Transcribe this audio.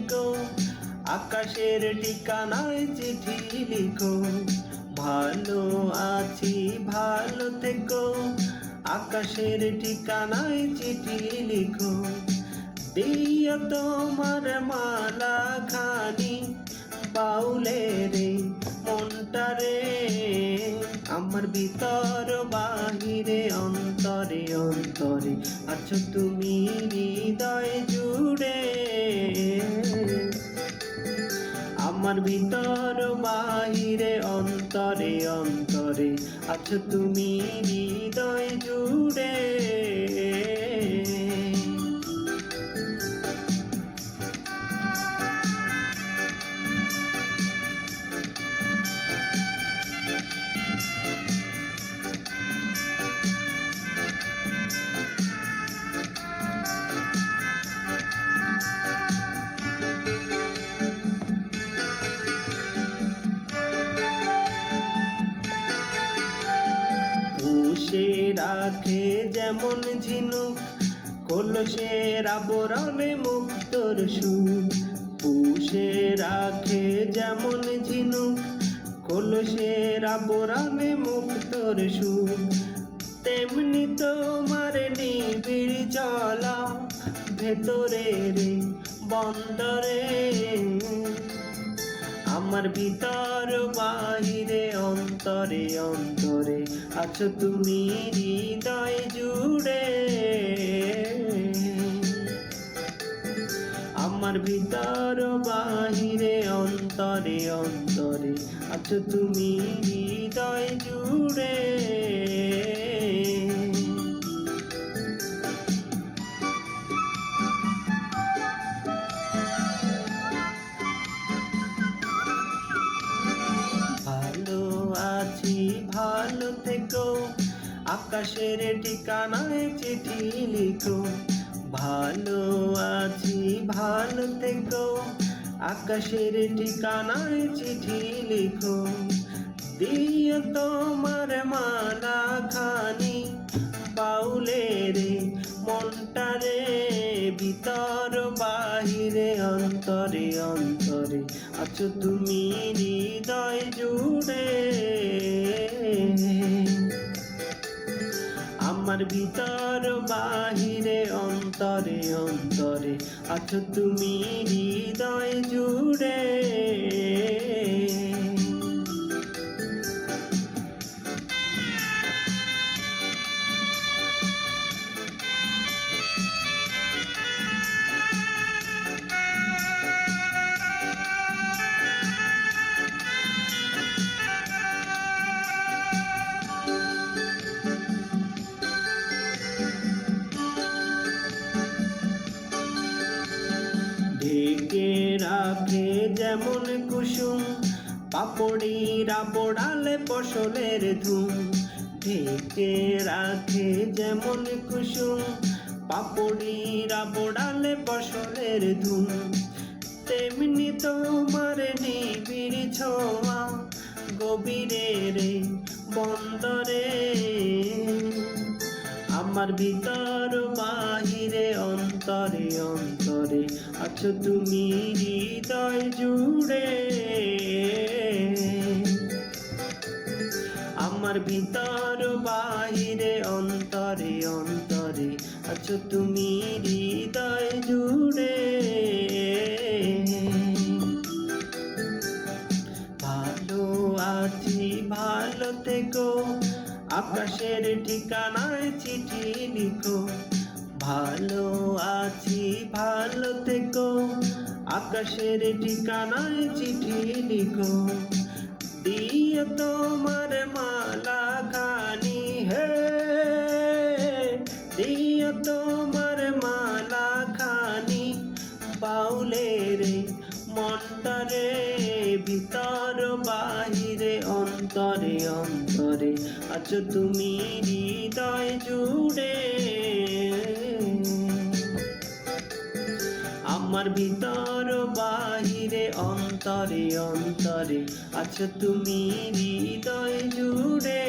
থেকো, আকাশের ঠিকানায় চিঠি লিখো। ভালো আছি ভালো থেকো, আকাশের ঠিকানায় চিঠি লিখো। দিও তোমার মালা খানি বাউলের মনটারে, আমার ভিতর বাহিরে অন্তরে অন্তরে আছো তুমি হৃদয় জুড়ে। আমার ভিতর বাহিরে অন্তরে অন্তরে আছো তুমি হৃদয় জুড়ে। পুষে রাখে যেমন ঝিনুক, কলসের আবরণে মুক্তর সুখ। পুষে রাখে যেমন ঝিনুক, কলসের আবরণে মুক্তর সুখ। তেমনি তোমার নিবিড় চলা ভেতরের বন্দরে, আমার ভিতর বাহিরে অন্তরে অন্তরে আছো তুমি হৃদয় জুড়ে। আমার ভিতর বাহিরে অন্তরে অন্তরে আছো তুমি হৃদয় জুড়ে। ভালো আছি ভালো থেকো, আকাশের ঠিকানায় চিঠি লিখো। ভালো আছি ভালো থেকো, আকাশের ঠিকানায় চিঠি লিখো। দিও তোমার মালা খানি বাউলের মনটারে, ভিতর বাহিরে অন্তরে অন্তরে আছো তুমি হৃদয় জুড়ে। আমার ভিতর বাহিরে অন্তরে অন্তরে আছো তুমি হৃদয় জুড়ে। ঢেকে রাখে যেমন কুসুম, পাপড়ির আবড়ালে ফসলের ধুম। ঢেকে রাখে যেমন কুসুম, পাপড়ির আবড়ালে ফসলের ধুম। তেমনি তোমার নিবিড় ছোঁয়া গভীরের বন্দরে, আমার ভিতর বাহিরে অন্তরে অন্তরে আছো তুমি হৃদয় জুড়ে। আমার ভিতর বাহিরে অন্তরে অন্তরে আছো তুমি হৃদয় জুড়ে। ভালো আছি ভালো থেকো, আকাশের ঠিকানায় চিঠি লিখো। ভালো আছি ভালো থেকো, আকাশের ঠিকানায় চিঠি লিখো। দিও তোমার মালা খানি হে, দিও তোমার মালা খানি বাউলের মনটারে, ভিতর বাহিরে অন্তরে অন্তরে আছো তুমি হৃদয় জুড়ে। আমার ভিতর বাহিরে অন্তরে অন্তরে আছো তুমি হৃদয় জুড়ে।